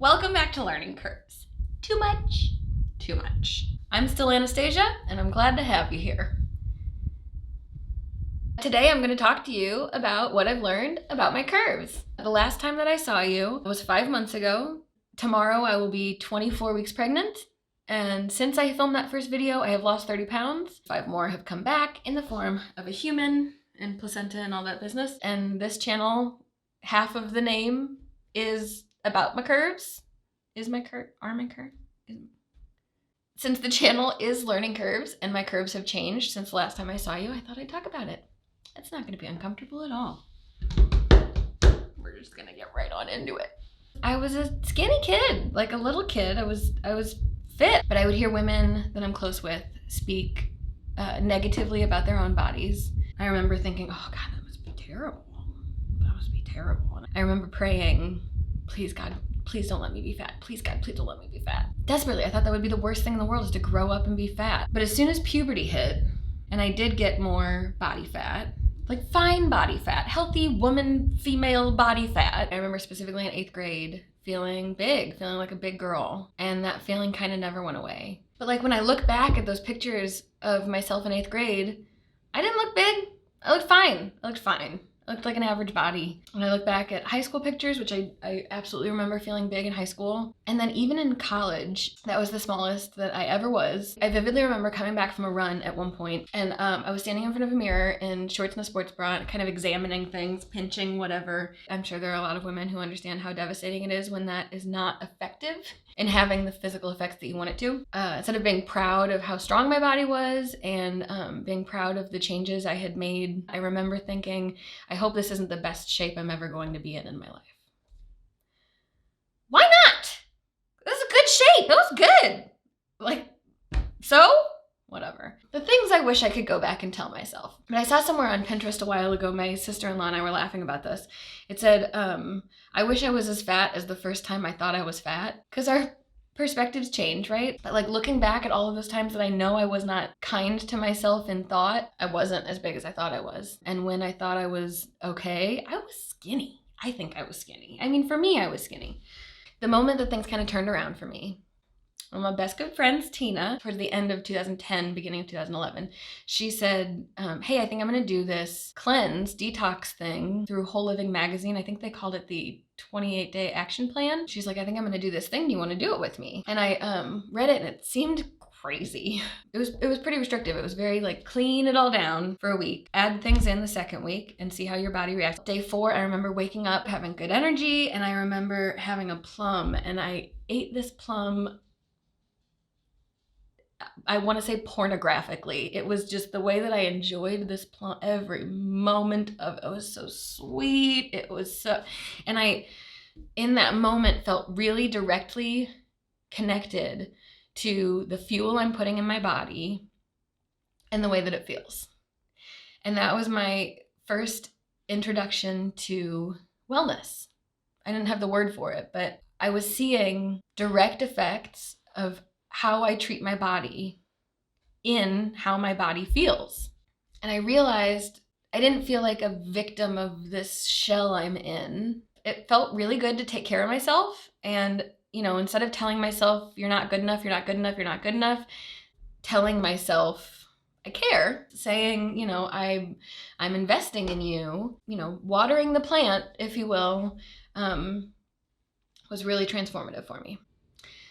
Welcome back to Learning Curves. Too much? Too much. I'm still Anastasia, and I'm glad to have you here. Today I'm going to talk to you about what I've learned about my curves. The last time that I saw you was 5 months ago. Tomorrow I will be 24 weeks pregnant, and since I filmed that first video, I have lost 30 pounds. 5 more have come back in the form of a human and placenta and all that business. And this channel, half of the name is about my curves. Are my curves? Since the channel is Learning Curves and my curves have changed since the last time I saw you, I thought I'd talk about it. It's not gonna be uncomfortable at all. We're just gonna get right on into it. I was a skinny kid, like a little kid. I was fit, but I would hear women that I'm close with speak negatively about their own bodies. I remember thinking, oh God, that must be terrible. That must be terrible. And I remember praying, please God, please don't let me be fat. Please God, please don't let me be fat. Desperately, I thought that would be the worst thing in the world, is to grow up and be fat. But as soon as puberty hit, and I did get more body fat, like fine body fat, healthy woman, female body fat. I remember specifically in 8th grade feeling big, feeling like a big girl. And that feeling kind of never went away. But like when I look back at those pictures of myself in 8th grade, I didn't look big. I looked fine. I looked like an average body. When I look back at high school pictures, which I absolutely remember feeling big in high school, and then even in college, that was the smallest that I ever was. I vividly remember coming back from a run at one point, and I was standing in front of a mirror in shorts and a sports bra, kind of examining things, pinching, whatever. I'm sure there are a lot of women who understand how devastating it is when that is not effective in having the physical effects that you want it to. Instead of being proud of how strong my body was and being proud of the changes I had made, I remember thinking, I hope this isn't the best shape I'm ever going to be in my life. Why not? This is a good shape. That was good. Like, so? Whatever. The things I wish I could go back and tell myself. But I saw somewhere on Pinterest a while ago, my sister-in-law and I were laughing about this. It said, I wish I was as fat as the first time I thought I was fat. Because our perspectives change, right? But like looking back at all of those times that I know I was not kind to myself in thought, I wasn't as big as I thought I was. And when I thought I was okay, I was skinny. I think I was skinny. I mean, for me, I was skinny. The moment that things kind of turned around for me, one of my best good friends, Tina, towards the end of 2010, beginning of 2011, she said, hey, I think I'm gonna do this cleanse, detox thing through Whole Living Magazine. I think they called it the 28-day action plan. She's like, I think I'm gonna do this thing. Do you wanna do it with me? And I read it and it seemed crazy. It was pretty restrictive. It was very like clean it all down for a week, add things in the second week and see how your body reacts. Day 4, I remember waking up having good energy, and I remember having a plum, and I ate this plum, I want to say pornographically. It was just the way that I enjoyed this plum, every moment of it. It was so sweet. It was so, and I, in that moment, felt really directly connected to the fuel I'm putting in my body and the way that it feels. And that was my first introduction to wellness. I didn't have the word for it, but I was seeing direct effects of how I treat my body in how my body feels. And I realized I didn't feel like a victim of this shell I'm in. It felt really good to take care of myself. And, you know, instead of telling myself, you're not good enough, you're not good enough, you're not good enough, telling myself, I care, saying, you know, I'm investing in you, you know, watering the plant, if you will, was really transformative for me.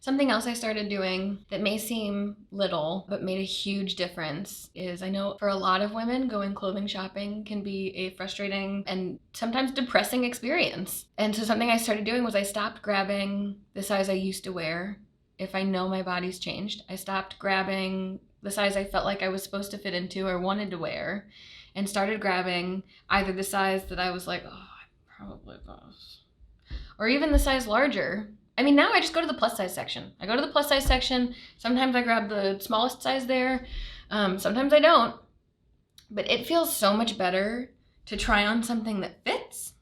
Something else I started doing that may seem little, but made a huge difference is, I know for a lot of women, going clothing shopping can be a frustrating and sometimes depressing experience. And so something I started doing was I stopped grabbing the size I used to wear if I know my body's changed. I stopped grabbing the size I felt like I was supposed to fit into or wanted to wear, and started grabbing either the size that I was like, oh, I probably was, or even the size larger. I mean, now I just go to the plus size section. I go to the plus size section. Sometimes I grab the smallest size there. Sometimes I don't. But it feels so much better to try on something that fits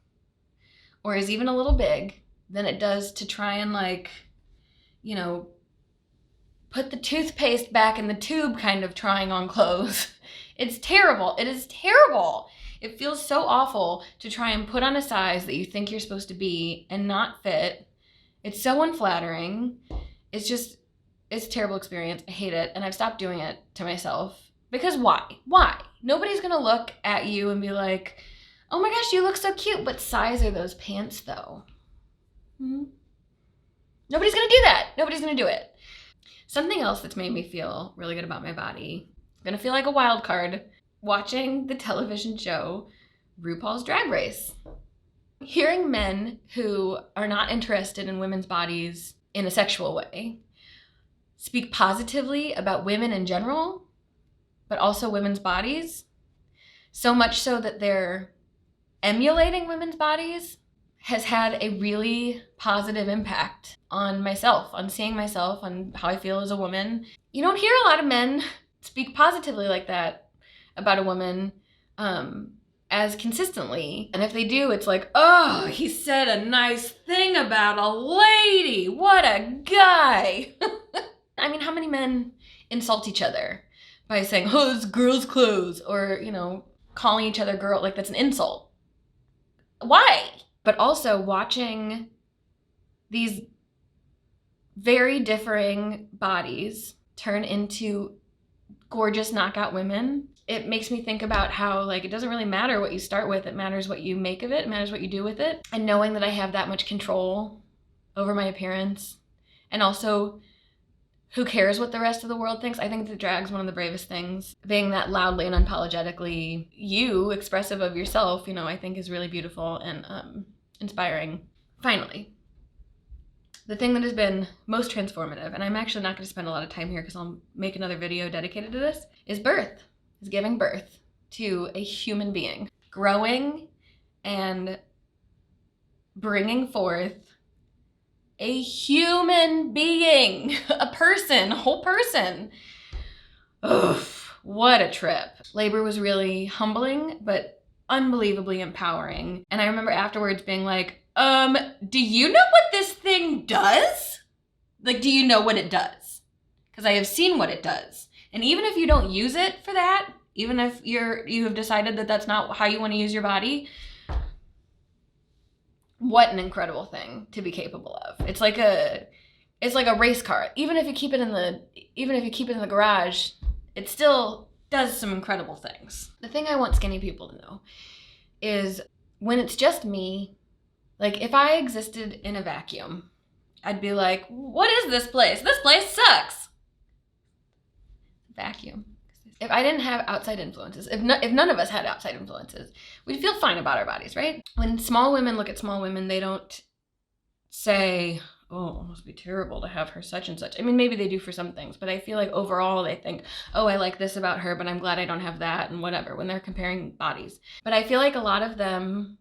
or is even a little big than it does to try and, like, you know, put the toothpaste back in the tube kind of trying on clothes. It's terrible. It is terrible. It feels so awful to try and put on a size that you think you're supposed to be and not fit, It's so unflattering. It's a terrible experience. I hate it. And I've stopped doing it to myself. Because why? Why? Nobody's gonna look at you and be like, oh my gosh, you look so cute. What size are those pants though? Nobody's gonna do that. Nobody's gonna do it. Something else that's made me feel really good about my body, I'm gonna feel like a wild card, watching the television show RuPaul's Drag Race. Hearing men who are not interested in women's bodies in a sexual way speak positively about women in general, but also women's bodies, so much so that they're emulating women's bodies, has had a really positive impact on myself, on seeing myself, on how I feel as a woman. You don't hear a lot of men speak positively like that about a woman as consistently. And if they do, it's like, oh, he said a nice thing about a lady. What a guy. I mean, how many men insult each other by saying, oh, it's girl's clothes, or, you know, calling each other girl, like that's an insult. Why? But also watching these very differing bodies turn into gorgeous knockout women, it makes me think about how, like, it doesn't really matter what you start with. It matters what you make of it. It matters what you do with it. And knowing that I have that much control over my appearance, and also who cares what the rest of the world thinks? I think that drag's one of the bravest things. Being that loudly and unapologetically you, expressive of yourself, you know, I think is really beautiful and inspiring. Finally, the thing that has been most transformative, and I'm actually not going to spend a lot of time here because I'll make another video dedicated to this, is birth. Is giving birth to a human being. Growing and bringing forth a human being, a person, a whole person. Oof, what a trip. Labor was really humbling, but unbelievably empowering. And I remember afterwards being like, do you know what this thing does? Like, do you know what it does? Because I have seen what it does. And even if you don't use it for that, even if you have decided that that's not how you want to use your body, what an incredible thing to be capable of. It's like a race car. Even if you keep it in the garage, it still does some incredible things. The thing I want skinny people to know is when it's just me, like if I existed in a vacuum, I'd be like, what is this place? This place sucks. Vacuum. If I didn't have outside influences, if none of us had outside influences, we'd feel fine about our bodies, right? When small women look at small women, they don't say, oh, it must be terrible to have her such and such. I mean, maybe they do for some things, but I feel like overall they think, oh, I like this about her, but I'm glad I don't have that, and whatever, when they're comparing bodies. But I feel like a lot of them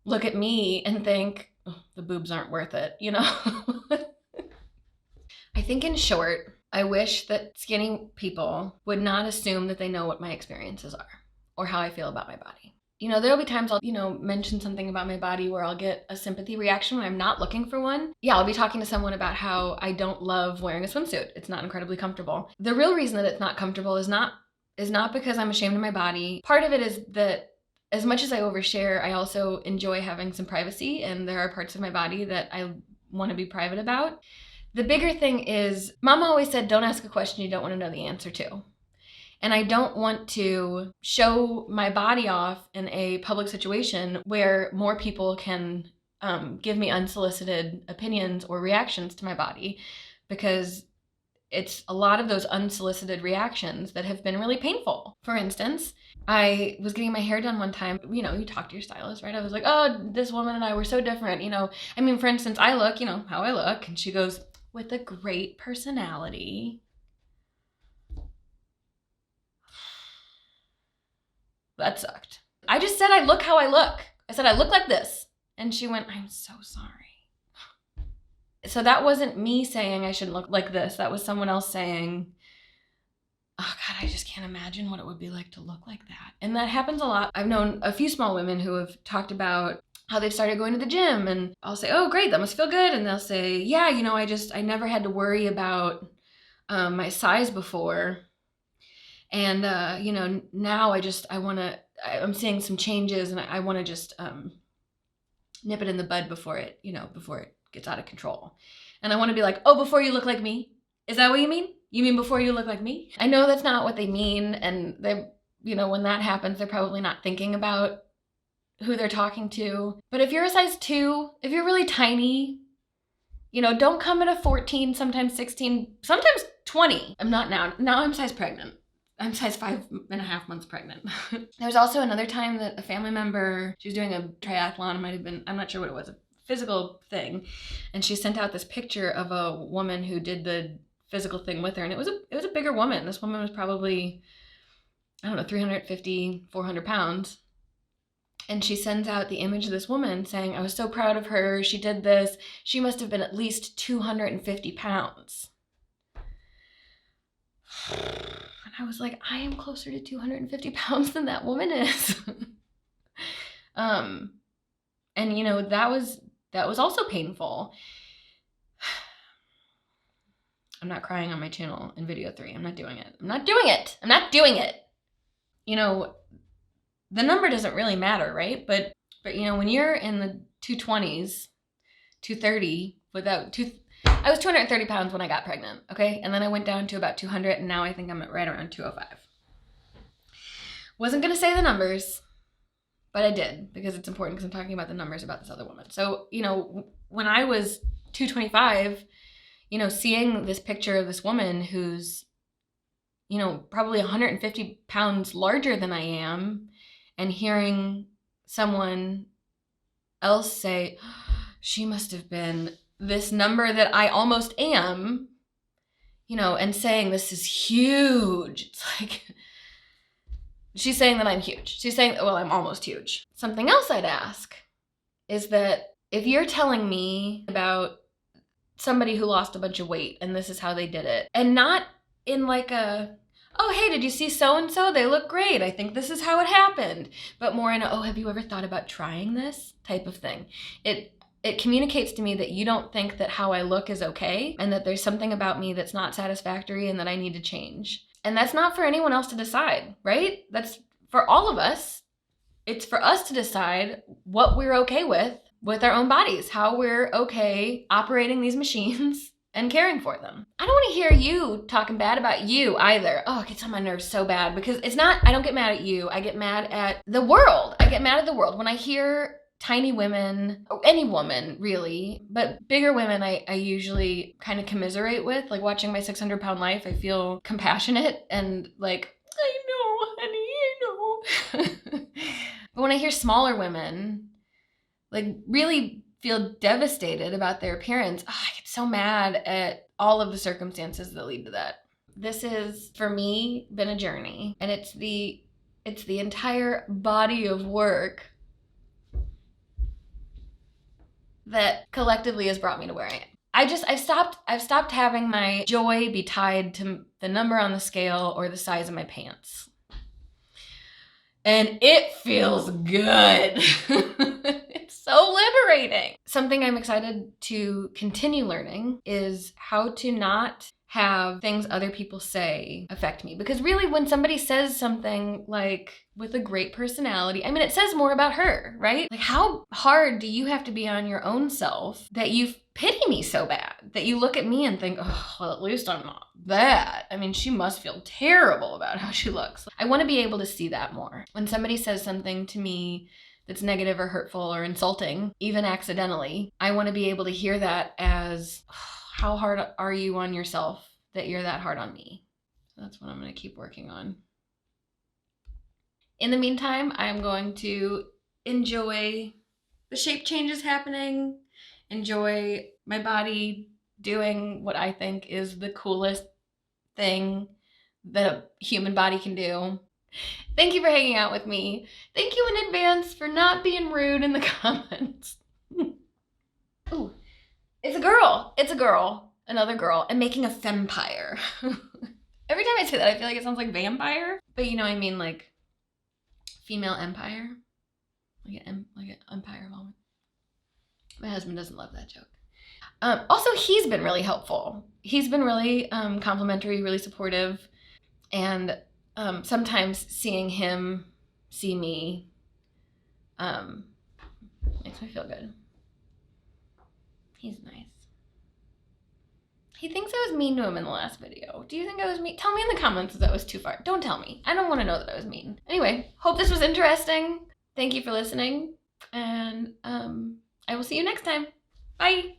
look at me and think, oh, the boobs aren't worth it, you know? I think in short, I wish that skinny people would not assume that they know what my experiences are or how I feel about my body. You know, there'll be times I'll, mention something about my body where I'll get a sympathy reaction when I'm not looking for one. Yeah, I'll be talking to someone about how I don't love wearing a swimsuit. It's not incredibly comfortable. The real reason that it's not comfortable is not because I'm ashamed of my body. Part of it is that as much as I overshare, I also enjoy having some privacy, and there are parts of my body that I want to be private about. The bigger thing is, Mama always said, don't ask a question you don't want to know the answer to. And I don't want to show my body off in a public situation where more people can give me unsolicited opinions or reactions to my body, because it's a lot of those unsolicited reactions that have been really painful. For instance, I was getting my hair done one time. You talk to your stylist, right? I was like, oh, this woman and I were so different. For instance, I look, how I look. And she goes, with a great personality. That sucked. I just said I look how I look. I said I look like this. And she went, I'm so sorry. So that wasn't me saying I shouldn't look like this. That was someone else saying, oh God, I just can't imagine what it would be like to look like that. And that happens a lot. I've known a few small women who have talked about how they've started going to the gym, and I'll say, oh great, that must feel good. And they'll say, yeah, I never had to worry about my size before. And, now I'm seeing some changes, and I want to just nip it in the bud before it gets out of control. And I want to be like, oh, before you look like me? Is that what you mean? You mean before you look like me? I know that's not what they mean. And they, when that happens, they're probably not thinking about who they're talking to. But if you're a size 2, if you're really tiny, don't come at a 14, sometimes 16, sometimes 20. I'm not now. Now I'm size pregnant. I'm size 5.5 months pregnant. There was also another time that a family member, she was doing a triathlon, it might have been, I'm not sure what it was, a physical thing. And she sent out this picture of a woman who did the physical thing with her. And it was a bigger woman. This woman was probably, 350, 400 pounds. And she sends out the image of this woman saying, I was so proud of her. She did this. She must have been at least 250 pounds. And I was like, I am closer to 250 pounds than that woman is. And that was also painful. I'm not crying on my channel in video 3. I'm not doing it. I'm not doing it. The number doesn't really matter, right? But when you're in the 220s, 230, I was 230 pounds when I got pregnant, okay? And then I went down to about 200, and now I think I'm at right around 205. Wasn't gonna say the numbers, but I did, because it's important, because I'm talking about the numbers about this other woman. So, when I was 225, seeing this picture of this woman who's, probably 150 pounds larger than I am, and hearing someone else say, she must have been this number that I almost am, and saying this is huge. It's like, she's saying that I'm huge. She's saying, well, I'm almost huge. Something else I'd ask is that if you're telling me about somebody who lost a bunch of weight and this is how they did it, and not in like a, oh, hey, did you see so-and-so? They look great. I think this is how it happened. But more in a, oh, have you ever thought about trying this type of thing? It communicates to me that you don't think that how I look is okay, and that there's something about me that's not satisfactory and that I need to change. And that's not for anyone else to decide, right? That's for all of us. It's for us to decide what we're okay with our own bodies, how we're okay operating these machines and caring for them. I don't want to hear you talking bad about you either. Oh, it gets on my nerves so bad, because it's not, I don't get mad at you. I get mad at the world. I get mad at the world when I hear tiny women, or any woman really, but bigger women I usually kind of commiserate with. Like watching My 600-Pound Life, I feel compassionate and like, I know, honey, I know. But when I hear smaller women, like really feel devastated about their appearance, I get so mad at all of the circumstances that lead to that. This has, for me, been a journey, and it's the entire body of work that collectively has brought me to where I am. I've stopped having my joy be tied to the number on the scale or the size of my pants. And it feels good. It's so liberating. Something I'm excited to continue learning is how to not have things other people say affect me. Because really, when somebody says something like, with a great personality, I mean, it says more about her, right? Like, how hard do you have to be on your own self that you pity me so bad, that you look at me and think, oh, well, at least I'm not that. I mean, she must feel terrible about how she looks. I want to be able to see that more. When somebody says something to me that's negative or hurtful or insulting, even accidentally, I want to be able to hear that as, how hard are you on yourself that you're that hard on me? So that's what I'm going to keep working on. In the meantime, I'm going to enjoy the shape changes happening, enjoy my body doing what I think is the coolest thing that a human body can do. Thank you for hanging out with me. Thank you in advance for not being rude in the comments. Ooh, it's a girl. It's a girl. Another girl. And making a fempire. Every time I say that, I feel like it sounds like vampire. But you know what I mean, like female empire. Like an empire moment. My husband doesn't love that joke. Also, he's been really helpful. He's been really complimentary, really supportive. And sometimes seeing him see me makes me feel good. He's nice. He thinks I was mean to him in the last video. Do you think I was mean? Tell me in the comments if that was too far. Don't tell me. I don't want to know that I was mean. Anyway, hope this was interesting. Thank you for listening. And I will see you next time. Bye.